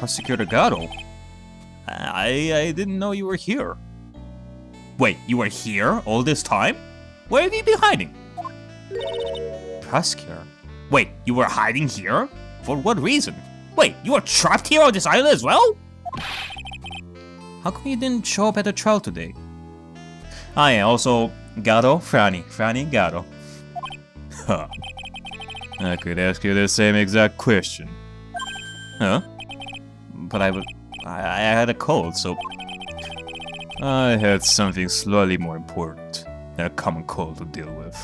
Prosecutor Gato. I didn't know you were here. Wait, you were here all this time? Where have you been hiding? Prosecutor? Wait, you were hiding here? For what reason? Wait, you were trapped here on this island as well? How come you didn't show up at the trial today? Ah yeah, also, Gato, Franny, Gato. Huh. I could ask you the same exact question. Huh? But I had a cold, so... I had something slightly more important than a common cold to deal with.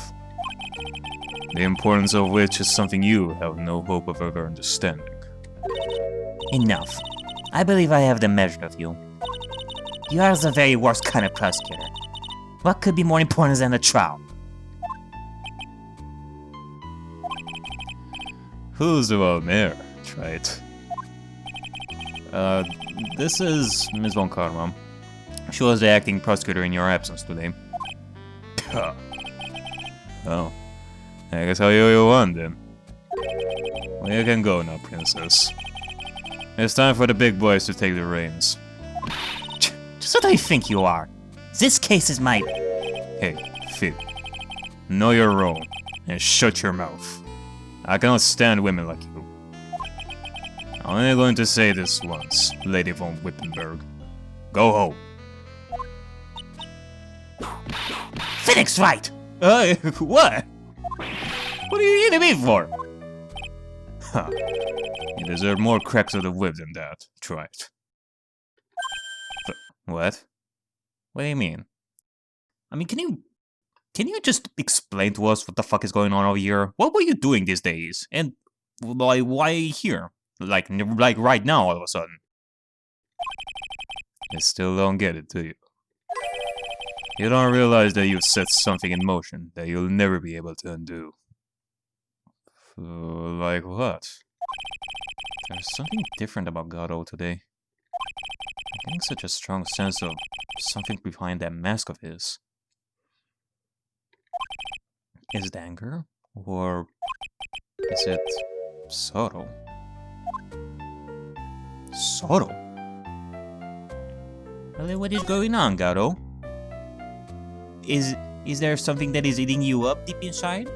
The importance of which is something you have no hope of ever understanding. Enough. I believe I have the measure of you. You are the very worst kind of prosecutor. What could be more important than a trial? Who's the one there? Try it. This is Ms. Von Karma. She was the acting prosecutor in your absence today. Oh. I guess I'll owe you one then. Well, you can go now, princess. It's time for the big boys to take the reins. Just what do you think you are? This case is my... Hey, Phil. Know your role, and shut your mouth. I cannot stand women like you. I'm only going to say this once, Lady von Wittenberg. Go home. Phoenix Wright! What? What are you eating me for? Huh. You deserve more cracks of the whip than that. Try it. What? What do you mean? I mean, can you just explain to us what the fuck is going on over here? What were you doing these days? And why here? Like right now, all of a sudden. You still don't get it, do you? You don't realize that you've set something in motion that you'll never be able to undo. Like what? There's something different about Gato today. I'm getting such a strong sense of something behind that mask of his. Is it anger? Or is it sorrow? Sorrow? Well, what is going on, Gato? Is there something that is eating you up deep inside?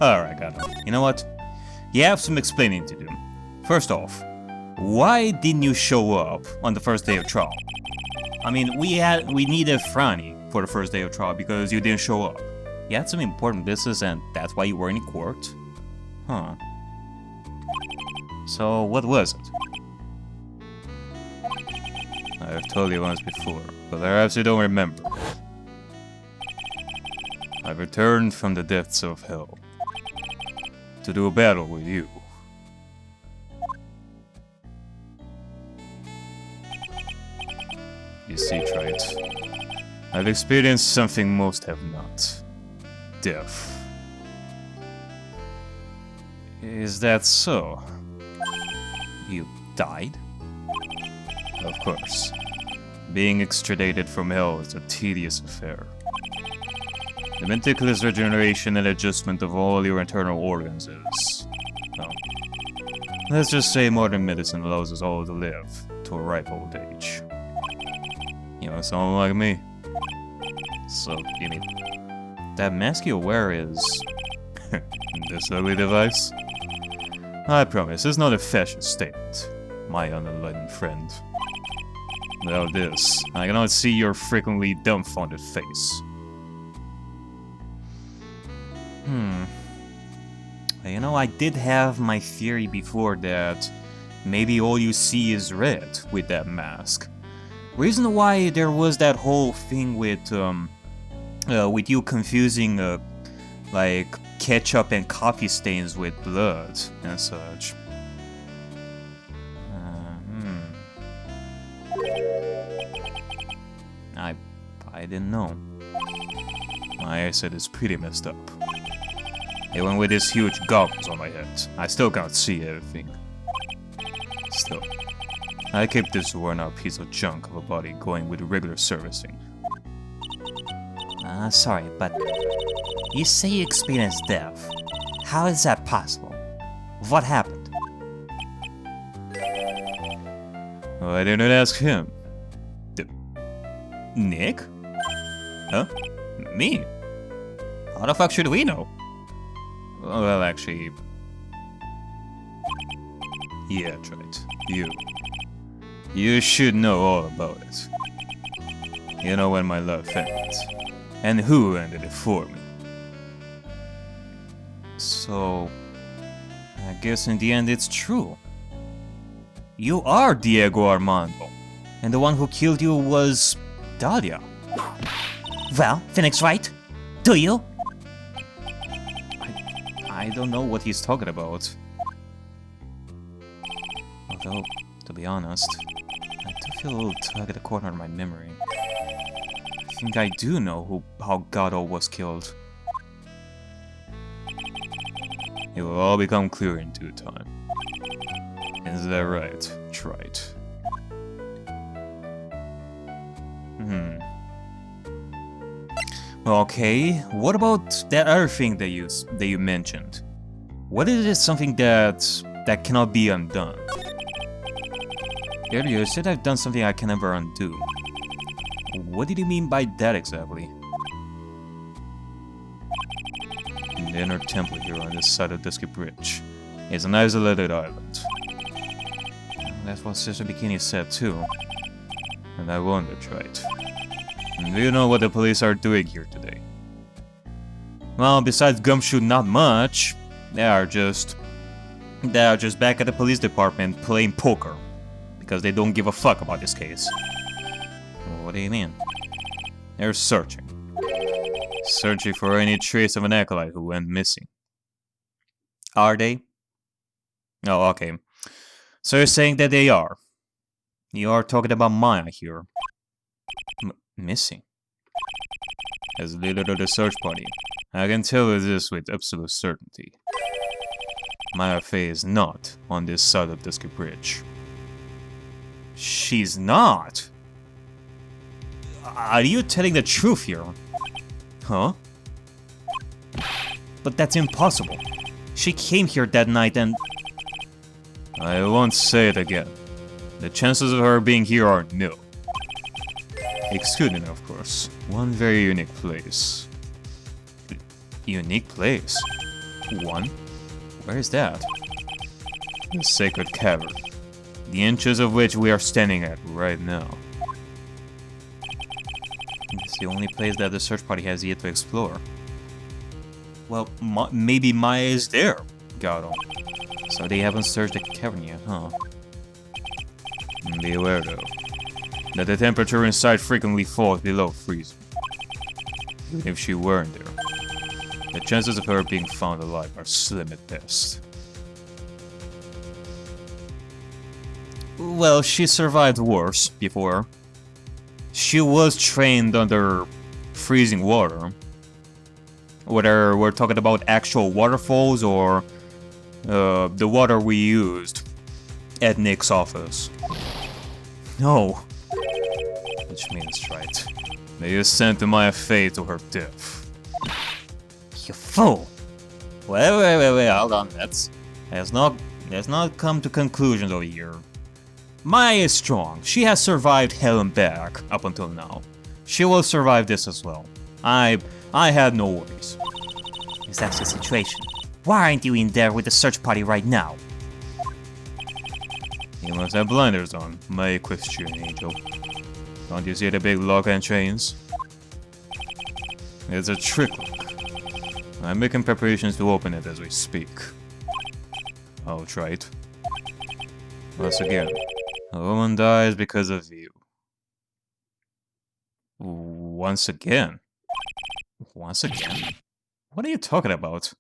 Alright, Gato. You know what? You have some explaining to do. First off, why didn't you show up on the first day of trial? I mean, we needed Franny for the first day of trial because you didn't show up. You had some important business and that's why you were in court? Huh. So, what was it? I've told you once before, but perhaps you don't remember. I've returned from the depths of hell to do a battle with you. You see, Trite, I've experienced something most have not. Death. Is that so? You died? Of course. Being extradited from hell is a tedious affair. The meticulous regeneration and adjustment of all your internal organs is... well, let's just say modern medicine allows us all to live to a ripe old age. You know, someone like me. So, you mean, that mask you wear is... this ugly device? I promise, it's not a fashion statement, my unenlightened friend. Without this, I cannot see your frequently dumbfounded face. You know, I did have my theory before that maybe all you see is red with that mask. Reason why there was that whole thing with you confusing like ketchup and coffee stains with blood and such. I didn't know. My eyesight is pretty messed up. Even with these huge goggles on my head, I still can't see everything. Still, I keep this worn out piece of junk of a body going with regular servicing. Sorry, but you say you experienced death. How is that possible? What happened? Why didn't I ask him? Nick? Huh? Me? How the fuck should we know? Well, actually... Yeah, that's right. You should know all about it. You know when my love ended. And who ended it for me. So... I guess in the end it's true. You are Diego Armando. And the one who killed you was... Dahlia. Well, Phoenix Wright, do you? I don't know what he's talking about. Although, to be honest, I do feel a little tug at the corner of my memory. I think I do know how Gato was killed. It will all become clear in due time. Is that right? Right. Okay, what about that other thing that you mentioned? What is it something that cannot be undone? Earlier you said I've done something I can never undo. What did you mean by that exactly? The inner temple here on this side of Dusky Bridge is an isolated island. That's what Sister Bikini said too. And I wondered, right? Do you know what the police are doing here today? Well, besides gumshoe, not much. They are just back at the police department playing poker. Because they don't give a fuck about this case. What do you mean? They're searching. Searching for any trace of an acolyte who went missing. Are they? Oh, okay. So you're saying that they are. You are talking about Maya here. Missing? As leader of the search party, I can tell you this with absolute certainty. Maya Fey is not on this side of Dusky Bridge. She's not? Are you telling the truth here? Huh? But that's impossible. She came here that night and... I won't say it again. The chances of her being here are nil. Excuse me, of course. One very unique place. Unique place? One? Where is that? The Sacred Cavern. The entrance of which we are standing at right now. It's the only place that the search party has yet to explore. Well, maybe Maya is there, Gato. So they haven't searched the cavern yet, huh? Be aware, though, that the temperature inside frequently falls below freezing. Even if she weren't there, the chances of her being found alive are slim at best. Well, she survived worse before. She was trained under freezing water. Whether we're talking about actual waterfalls or the water we used at Nick's office. No. Which means, right, that you sent Maya Fey to her death. You fool! Wait, hold on, let's not come to conclusions over here. Maya is strong. She has survived hell and back up until now. She will survive this as well. I had no worries. If that's the situation, why aren't you in there with the search party right now? You must have blinders on, my equestrian angel. Don't you see the big lock and chains? It's a trick lock. I'm making preparations to open it as we speak. I'll try it. Once again, a woman dies because of you. Once again? Once again? What are you talking about?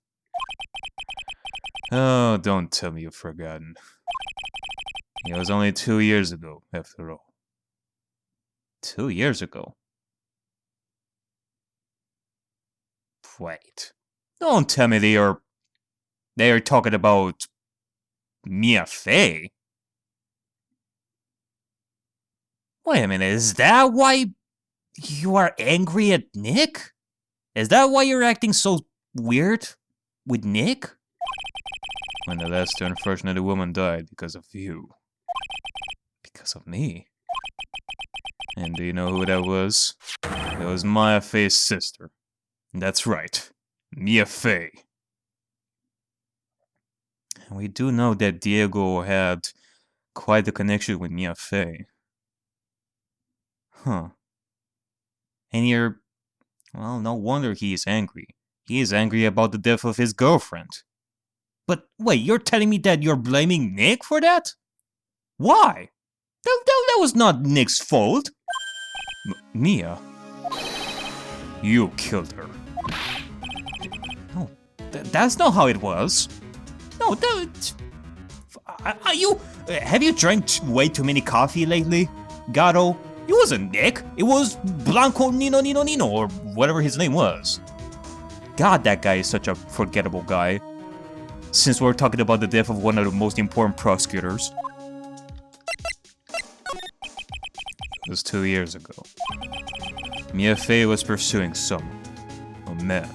Oh, don't tell me you've forgotten. It was only 2 years ago, after all. 2 years ago? Wait. Don't tell me they are talking about Mia Fey. Wait a minute, is that why you are angry at Nick? Is that why you're acting so weird with Nick? When the last unfortunate woman died because of you. Because of me? And do you know who that was? It was Mia Fey's sister. That's right, Mia Fey. And we do know that Diego had quite the connection with Mia Fey. Huh. And you're... well, no wonder he is angry. He is angry about the death of his girlfriend. But wait, you're telling me that you're blaming Nick for that? Why? That was not Nick's fault. Mia, you killed her. No, that's not how it was. No, have you drank way too many coffee lately, Gato? It wasn't Nick. It was Blanco Nino, or whatever his name was. God, that guy is such a forgettable guy. Since we're talking about the death of one of the most important prosecutors. It was 2 years ago. Mia Fey was pursuing someone, a man,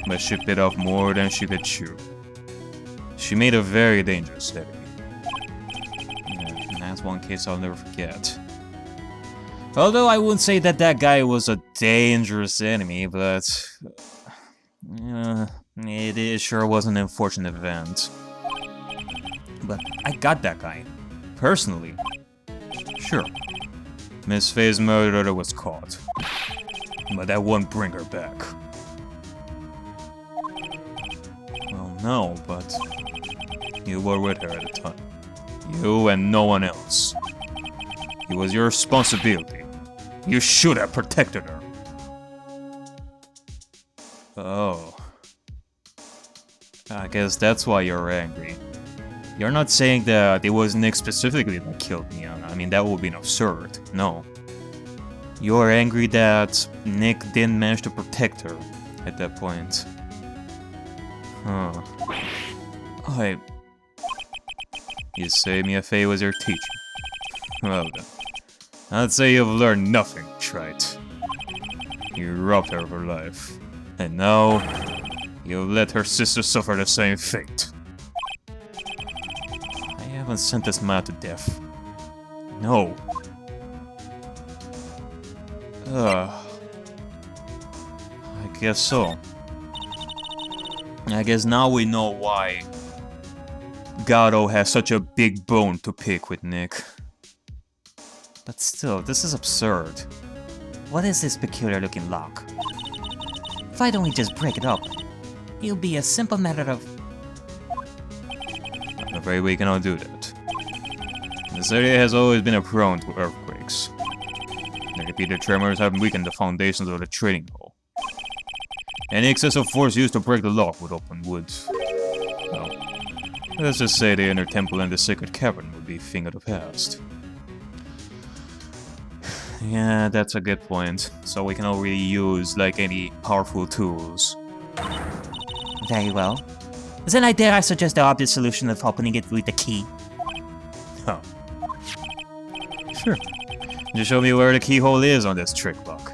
but she bit off more than she could chew. She made a very dangerous enemy. Yeah, and that's one case I'll never forget. Although I wouldn't say that that guy was a dangerous enemy, but it sure was an unfortunate event. But I got that guy, personally. Sure. Miss Fey's murderer was caught, but that won't bring her back. Well, no, but you were with her at the time. You and no one else. It was your responsibility. You should have protected her. Oh. I guess that's why you're angry. You're not saying that it was Nick specifically that killed me. I mean, that would be absurd. No. You're angry that Nick didn't manage to protect her at that point. Huh. You say Mia Fey was your teacher? Well then. I'd say you've learned nothing, Trite. You robbed her of her life. And now, you've let her sister suffer the same fate. I haven't sentenced Maya to death. No. I guess so. I guess now we know why Gato has such a big bone to pick with Nick. But still, this is absurd. What is this peculiar looking lock? If I'd only just break it up, it'll be a simple matter of... I'm afraid we cannot do that. This area has always been prone to earthquakes. The repeated tremors have weakened the foundations of the trading hall. Any excessive force used to break the lock would open wood. Well, let's just say the inner temple and the sacred cavern would be a thing of the past. Yeah, that's a good point. So we cannot really use, like, any powerful tools. Very well. Then I dare I suggest the obvious solution of opening it with the key. Huh. Sure. Just show me where the keyhole is on this trick lock.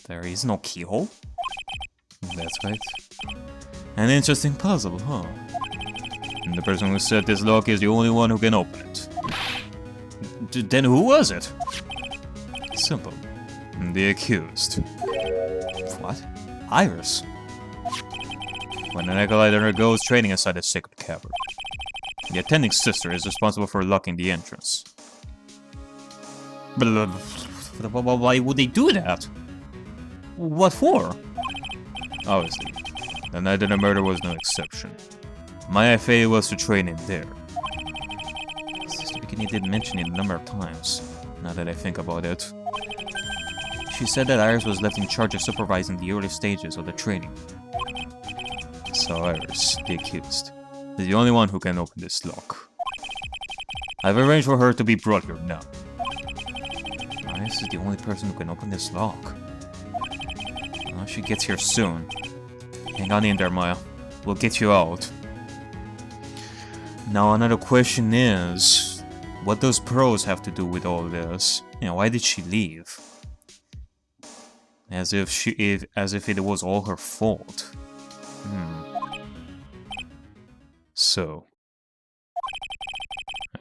There is no keyhole? That's right. An interesting puzzle, huh? And the person who set this lock is the only one who can open it. Then who was it? Simple. The accused. What? Iris? When an acolyte undergoes training inside a sacred cavern, the attending sister is responsible for locking the entrance. But why would they do that? What for? Obviously, the night of the murder was no exception. My FA was to train in there. Sister Bikini did mention it a number of times, now that I think about it. She said that Iris was left in charge of supervising the early stages of the training. So Iris, the accused, is the only one who can open this lock. I've arranged for her to be brought here now. Iris is the only person who can open this lock. Well, she gets here soon. Hang on in there, Maya. We'll get you out. Now another question is, what does Pros have to do with all this? You know, why did she leave? As if it was all her fault. So,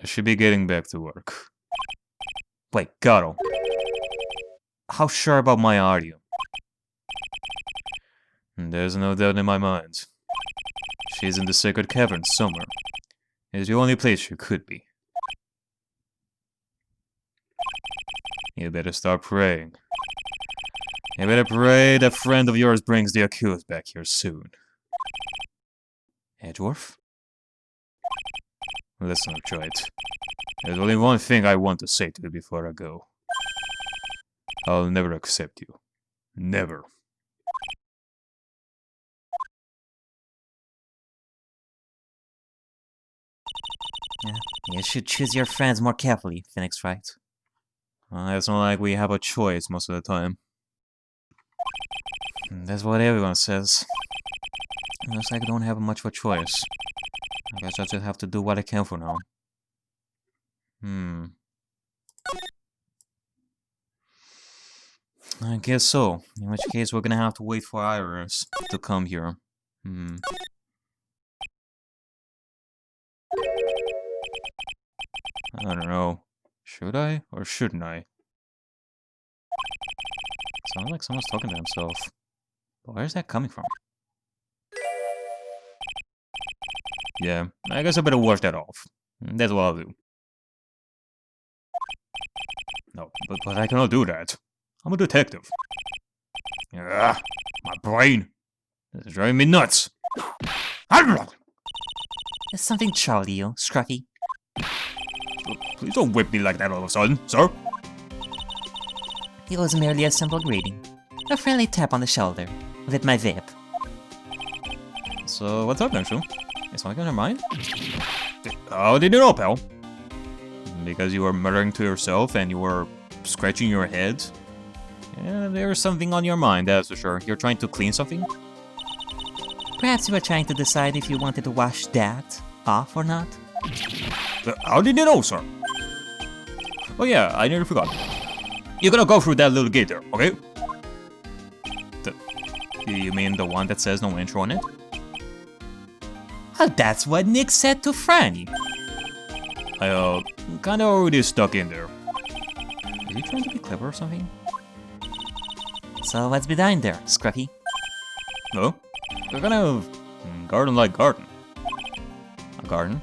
I should be getting back to work. Wait, Gato. How sure about my audio? There's no doubt in my mind. She's in the sacred cavern somewhere. It's the only place she could be. You better start praying. You better pray that friend of yours brings the accused back here soon. Edgeworth? Listen up, Wright. There's only one thing I want to say to you before I go. I'll never accept you. Never. Yeah, you should choose your friends more carefully, Phoenix Wright. Well, it's not like we have a choice most of the time. That's what everyone says. Looks like I don't have much of a choice. I guess I just have to do what I can for now. I guess so. In which case, we're gonna have to wait for Iris to come here. I don't know. Should I or shouldn't I? Sounds like someone's talking to himself. But where's that coming from? Yeah, I guess I better wash that off. That's what I'll do. No, but I cannot do that. I'm a detective. Ugh, my brain. This is driving me nuts. There's something trouble you, Scruffy. Please don't whip me like that all of a sudden, sir. It was merely a simple greeting. A friendly tap on the shoulder. With my vape. So, what's up, Gumshoe? Is something on your mind? How did you know, pal? Because you were muttering to yourself and you were scratching your head? Yeah, there's something on your mind, that's for sure. You're trying to clean something? Perhaps you were trying to decide if you wanted to wash that off or not? How did you know, sir? Oh yeah, I nearly forgot. You're gonna go through that little gate there, okay? You mean the one that says no intro on it? Oh, that's what Nick said to Franny. I, kinda already stuck in there. Is he trying to be clever or something? So what's behind there, Scruffy? No? They're kind of garden-like garden. A garden?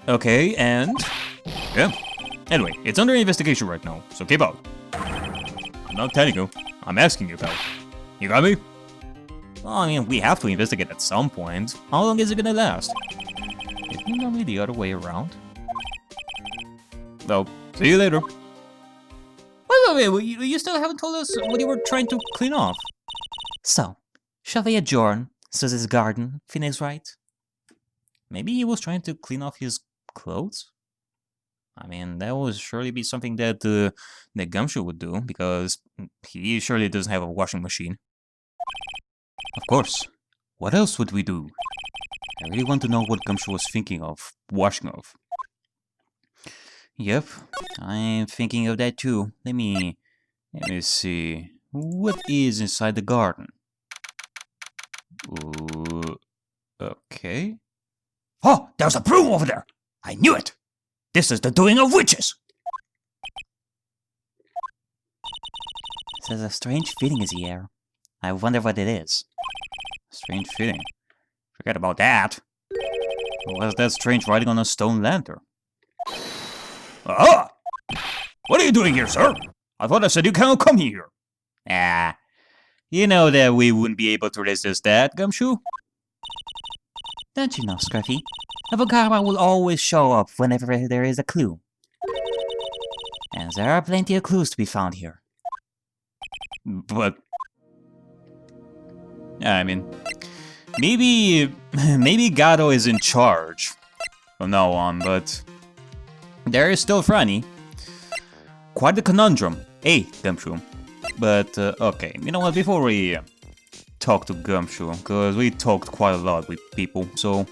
Okay, and... yeah. Anyway, it's under investigation right now, so keep out. I'm not telling you. I'm asking you, pal. You got me? Well, I mean, we have to investigate at some point. How long is it gonna last? Isn't it normally the other way around? Well, see you later. Wait, you still haven't told us what you were trying to clean off. So, shall we adjourn Susie's garden, Phoenix Wright? Maybe he was trying to clean off his clothes? I mean, that would surely be something that that Gumshoe would do, because he surely doesn't have a washing machine. Of course. What else would we do? I really want to know what Gumshoe was thinking of washing off. Yep, I'm thinking of that too. Let me see. What is inside the garden? Okay. Oh, there's a broom over there! I knew it! This is the doing of witches! There's a strange feeling in the air. I wonder what it is. Strange feeling. Forget about that. What's that strange writing on a stone lantern? Aha! What are you doing here, sir? I thought I said you cannot come here. Ah, you know that we wouldn't be able to resist that, Gumshoe? Don't you know, Scruffy? Avogama will always show up whenever there is a clue. And there are plenty of clues to be found here. But... I mean... Maybe Gato is in charge from now on, but... there is still Franny. Quite a conundrum, Gumshoe. But, okay, you know what, before we talk to Gumshoe, because we talked quite a lot with people, so...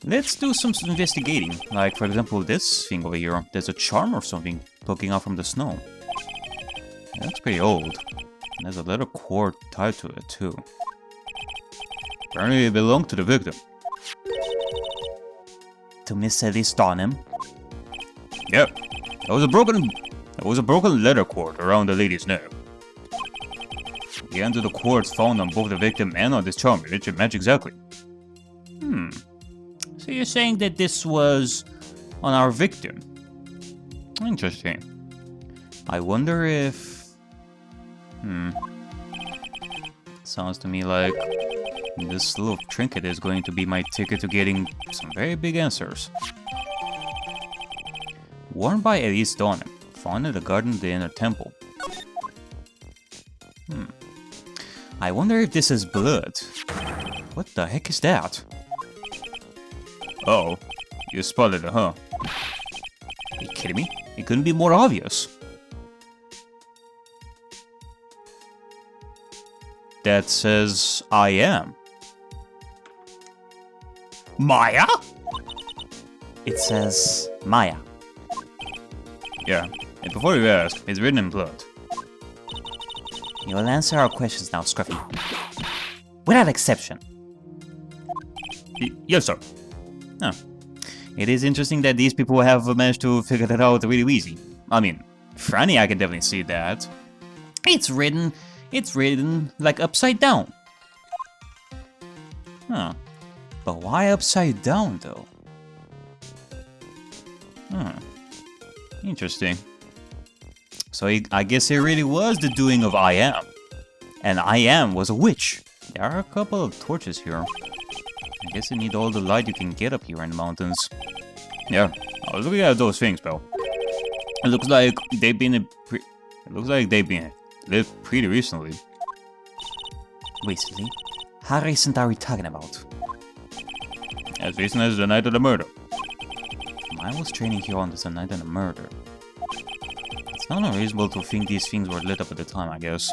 let's do some investigating. Like, for example, this thing over here. There's a charm or something poking out from the snow. It looks pretty old. There's a leather cord tied to it, too. Apparently it belonged to the victim. to Miss Elise Donham? Yeah, there was a broken leather cord around the lady's neck. The ends of the cords found on both the victim and on this charm match exactly. So you're saying that this was on our victim? Interesting. I wonder if... Sounds to me like this little trinket is going to be my ticket to getting some very big answers. Worn by Elise Donham, found in the garden of the inner temple. I wonder if this is blood. What the heck is that? Oh, you spotted it, huh? Are you kidding me? It couldn't be more obvious. That says I am. Maya? It says Maya. Yeah, and before you ask, it's written in blood. You will answer our questions now, Scruffy. Without exception. Yes, sir. Huh. It is interesting that these people have managed to figure that out really easy. I mean, Franny, I can definitely see that. It's written like upside down. Huh. But why upside down, though? Interesting. So I guess it really was the doing of I am. And I am was a witch. There are a couple of torches here. I guess you need all the light you can get up here in the mountains. Yeah, I was looking at those things, pal. It looks like they've been lit pretty recently. Recently? How recent are we talking about? As recent as the night of the murder. I was training here on the night of the murder. It's not unreasonable to think these things were lit up at the time, I guess.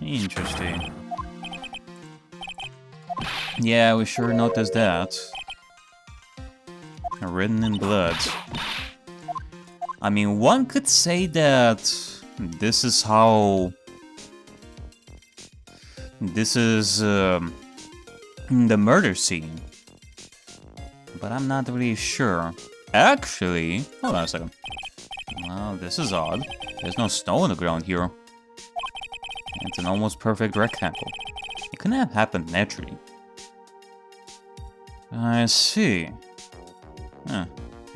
Interesting. Yeah, we sure noticed that. Written in blood. I mean, one could say that this is how... This is the murder scene. But I'm not really sure. Actually, hold on a second. Well, this is odd. There's no snow on the ground here. It's an almost perfect rectangle. It couldn't have happened naturally. I see. I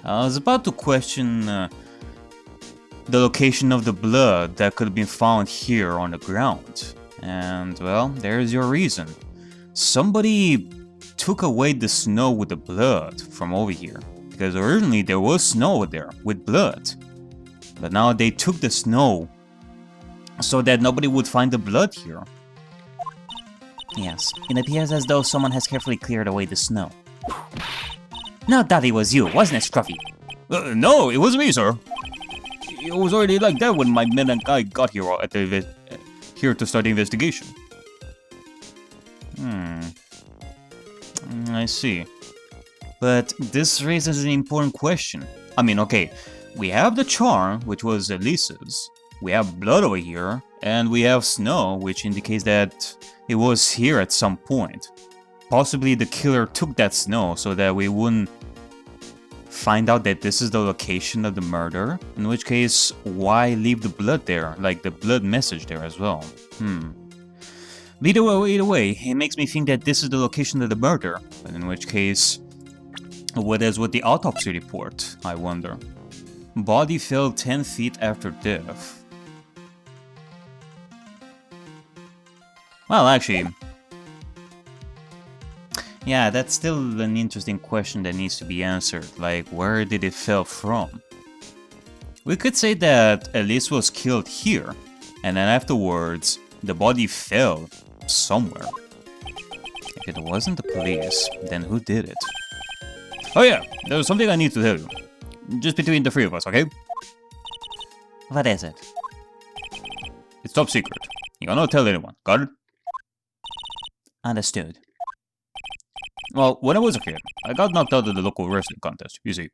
was about to question the location of the blood that could have been found here on the ground. And, well, there's your reason. Somebody took away the snow with the blood from over here. Because originally there was snow over there with blood. But now they took the snow so that nobody would find the blood here. Yes, it appears as though someone has carefully cleared away the snow. No doubt it was you, wasn't it, Scruffy? No, it was me, sir. It was already like that when my men and I got here here to start the investigation. I see. But this raises an important question. I mean, okay, we have the charm, which was Elise's. We have blood over here, and we have snow, which indicates that it was here at some point. Possibly the killer took that snow so that we wouldn't find out that this is the location of the murder. In which case, why leave the blood there, like the blood message there as well? Either way, it makes me think that this is the location of the murder. But in which case, what is with the autopsy report, I wonder? Body fell 10 feet after death. Well, actually, yeah, that's still an interesting question that needs to be answered. Like, where did it fell from? We could say that Elise was killed here, and then afterwards, the body fell somewhere. If it wasn't the police, then who did it? Oh yeah, there was something I need to tell you. Just between the three of us, okay? What is it? It's top secret. You cannot tell anyone, got it? Understood. Well, when I was a kid, I got knocked out of the local wrestling contest, you see.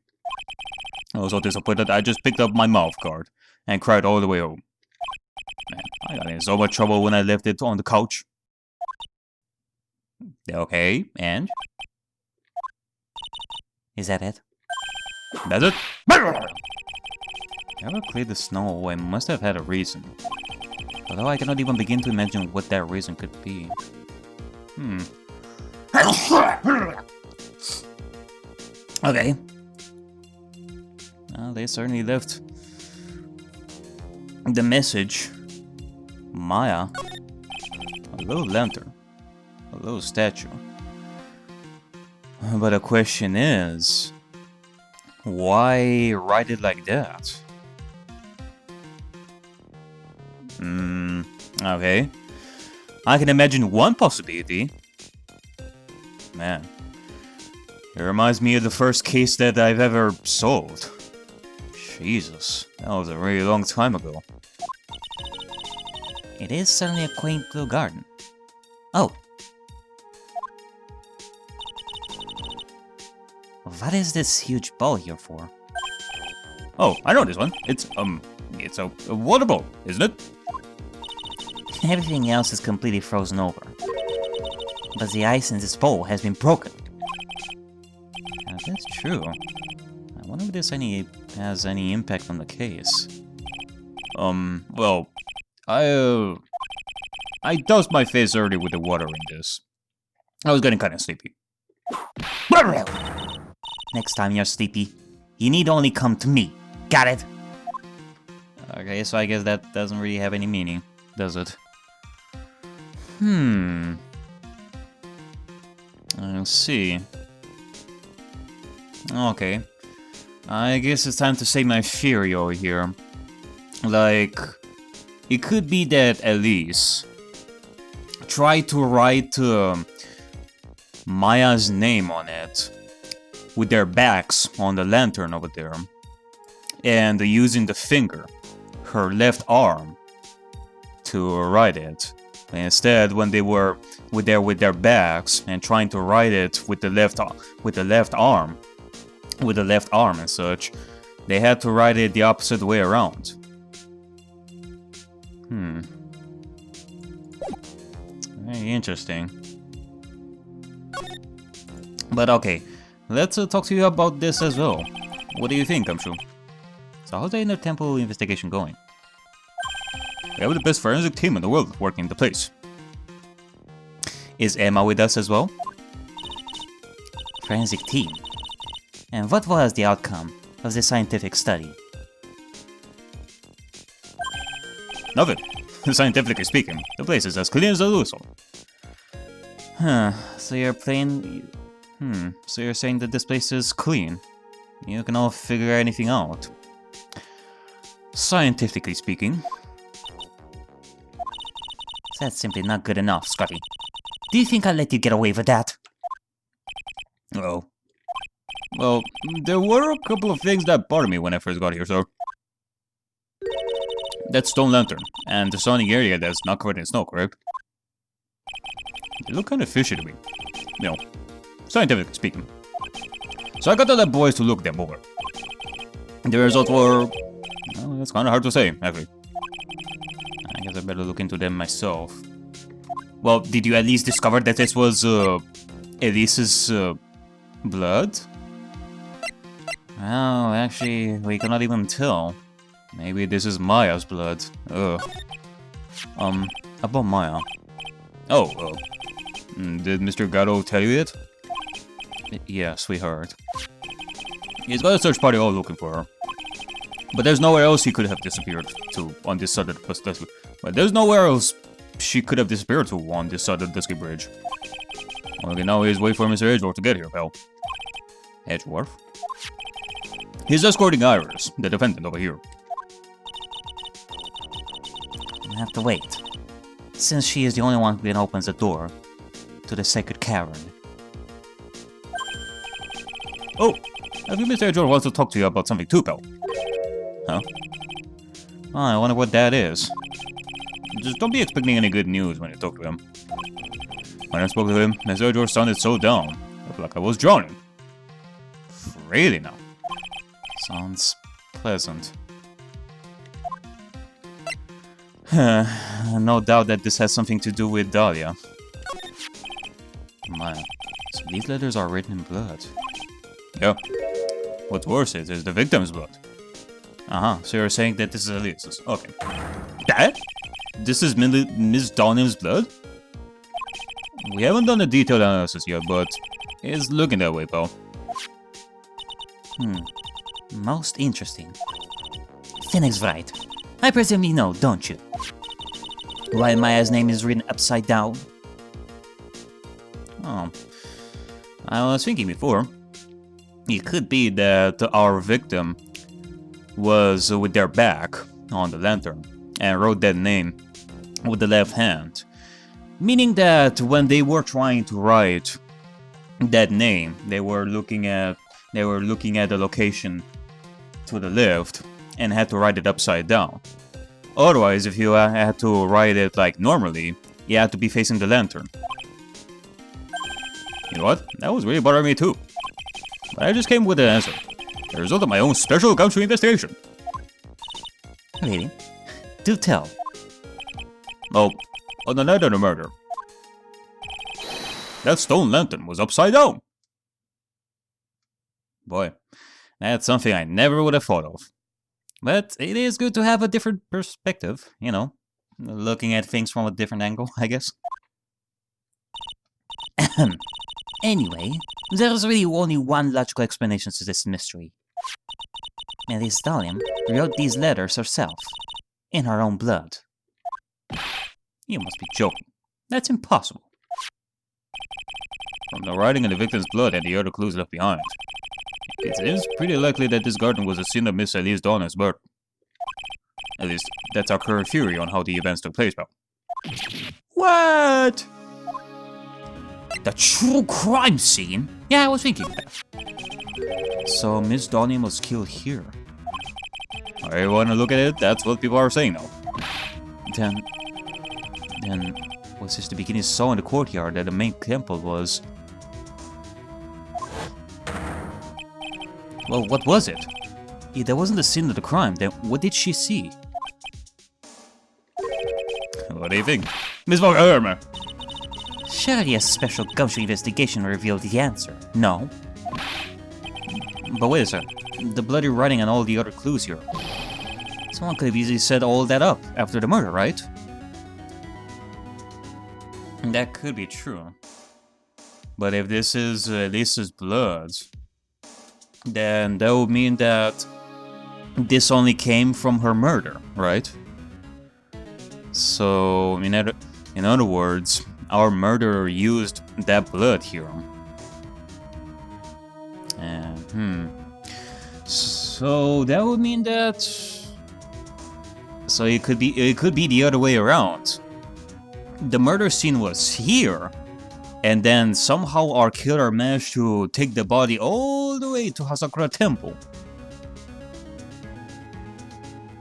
I was so disappointed I just picked up my mouth guard and cried all the way home. Man, I got in so much trouble when I left it on the couch. Okay, and? Is that it? That's it? Whoever cleared the snow away must have had a reason. Although I cannot even begin to imagine what that reason could be. Okay. Well, they certainly left the message. Maya. A little lantern. A little statue. But the question is, why write it like that? Okay. I can imagine one possibility. Man. It reminds me of the first case that I've ever solved. Jesus, that was a really long time ago. It is certainly a quaint little garden. Oh. What is this huge ball here for? Oh, I know this one. It's a water ball, isn't it? Everything else is completely frozen over. But the ice in this bowl has been broken. Now, that's true. I wonder if this has any impact on the case. Well, I doused my face early with the water in this. I was getting kind of sleepy. Next time you're sleepy, you need only come to me. Got it? Okay, so I guess that doesn't really have any meaning, does it? I'll see. Okay. I guess it's time to say my theory over here. Like, it could be that Elise tried to write Maya's name on it with their backs on the lantern over there, and using the finger, her left arm, to write it. And instead, when they were with their backs and trying to write it with the left arm and such, they had to write it the opposite way around. Very interesting. But okay, let's talk to you about this as well. What do you think, Kamshu? So how's the Inner Temple investigation going? We have the best forensic team in the world working the place. Is Emma with us as well? Forensic team? And what was the outcome of the scientific study? Nothing. Scientifically speaking, the place is as clean as a whistle. So you're so you're saying that this place is clean? You can all figure anything out. Scientifically speaking. That's simply not good enough, Scotty. Do you think I'll let you get away with that? Oh. Well, there were a couple of things that bothered me when I first got here, so... That stone lantern, and the surrounding area that's not covered in snow, correct? They look kind of fishy to me. You know, scientifically speaking. So I got the boys to look them over. The results were... Well, that's kind of hard to say, actually. I guess I better look into them myself. Well, did you at least discover that this was, Elise's, blood? Well, actually, we cannot even tell. Maybe this is Maya's blood. About Maya. Oh, did Mr. Gatto tell you it? Yes, we heard. He's got a search party all looking for her. But there's nowhere else he could have disappeared to on this side of the Dusky. But there's nowhere else she could have disappeared to on this side of the Dusky Bridge. Okay, now he's waiting for Mr. Edgeworth to get here, pal. Edgeworth? He's escorting Iris, the defendant over here. I'll have to wait, since she is the only one who can open the door to the sacred cavern. Oh, I think Mr. Edgeworth wants to talk to you about something too, pal. Huh? Oh, I wonder what that is. Just don't be expecting any good news when you talk to him. When I spoke to him, Mr. Edgeworth sounded so down. I felt like I was drowning. Really now. Sounds pleasant. No doubt that this has something to do with Dahlia. Man, so these letters are written in blood. Yeah. What's worse is the victim's blood. So you're saying that this is Elisa's. Okay. That? This is Miss Donham's blood? We haven't done a detailed analysis yet, but it's looking that way, pal. Most interesting. Phoenix Wright. I presume you know, don't you? Why Maya's name is written upside down? Oh. I was thinking before. It could be that our victim was with their back on the lantern and wrote that name with the left hand. Meaning that when they were trying to write that name, they were looking at the location to the left and had to write it upside down. Otherwise, if you had to write it like normally, you had to be facing the lantern. You know what? That was really bothering me too. But I just came with an answer. The result of my own special country investigation. Really? Do tell. Oh, on the night of the murder, that stone lantern was upside down. Boy, that's something I never would have thought of. But it is good to have a different perspective, you know, looking at things from a different angle, I guess. Anyway, there's really only one logical explanation to this mystery. Miss Dahlia wrote these letters herself, in her own blood. You must be joking. That's impossible. From the writing in the victim's blood and the other clues left behind, it is pretty likely that this garden was the scene of Miss Elise Donner's murder. At least, that's our current theory on how the events took place, pal. What? The true crime scene? Yeah, I was thinking that. So Miss Donnie was killed here. I wanna look at it, that's what people are saying now. Then was this the beginning saw in the courtyard that the main temple was? Well, what was it? If that wasn't the scene of the crime, then what did she see? What do you think? Miss Von Surely a special gumshoe investigation revealed the answer, no? But wait a second. The bloody writing and all the other clues here. Someone could have easily set all that up after the murder, right? That could be true. But if this is Lisa's blood, then that would mean that this only came from her murder, right? So, in other words, our murderer used that blood here. So that would mean that. So it could be the other way around. The murder scene was here, and then somehow our killer managed to take the body all the way to Hasakura Temple.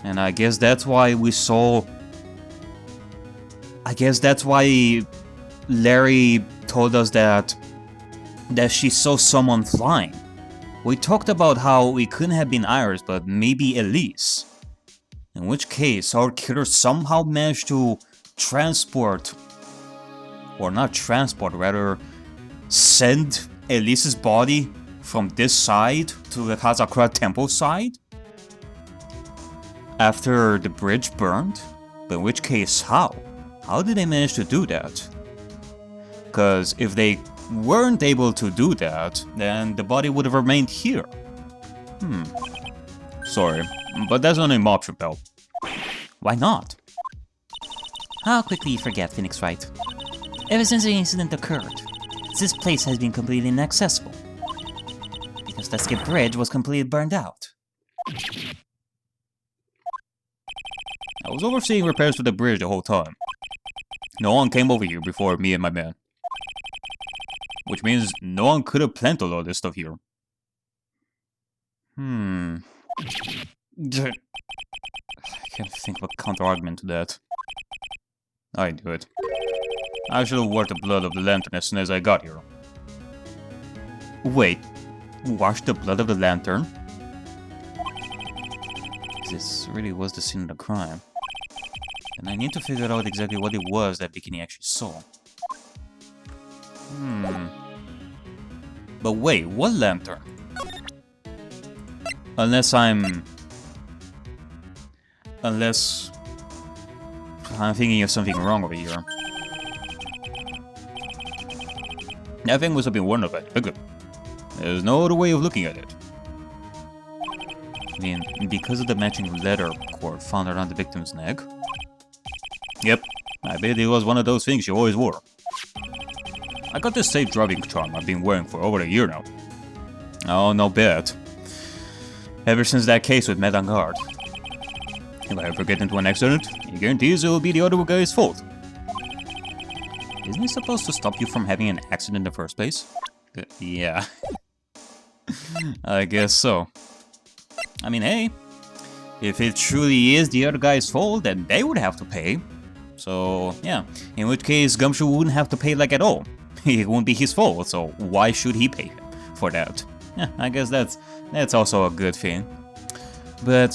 And I guess that's why we saw. I guess that's why Larry told us that she saw someone flying. We talked about how it couldn't have been Iris, but maybe Elise. In which case, our killer somehow managed to transport, or not transport, rather send Elise's body from this side to the Hazakura Temple side after the bridge burned? But in which case, how? How did they manage to do that? Because if they weren't able to do that, then the body would have remained here. Sorry, but that's not an option, pal. Why not? How quickly you forget, Phoenix Wright. Ever since the incident occurred, this place has been completely inaccessible. Because the skip bridge was completely burned out. I was overseeing repairs to the bridge the whole time. No one came over here before me and my man. Which means no one could have planted all this stuff here. I can't think of a counter-argument to that. I do it. I should have washed the blood of the lantern as soon as I got here. Wait, wash the blood of the lantern? This really was the scene of the crime. And I need to figure out exactly what it was that Bikini actually saw. But wait, what lantern? Unless I'm thinking of something wrong over here. That thing must have been warned of it. But there's no other way of looking at it. I mean, because of the matching leather cord found around the victim's neck. Yep, I bet it was one of those things she always wore. I got this safe driving charm I've been wearing for over a year now. Oh, no bet. Ever since that case with Met on Guard. If I ever get into an accident, he guarantees it will be the other guy's fault. Isn't it supposed to stop you from having an accident in the first place? Yeah. I guess so. I mean, hey, if it truly is the other guy's fault, then they would have to pay. So, yeah, in which case Gumshoe wouldn't have to pay like at all. It won't be his fault, so why should he pay for that? Yeah, I guess that's also a good thing. But,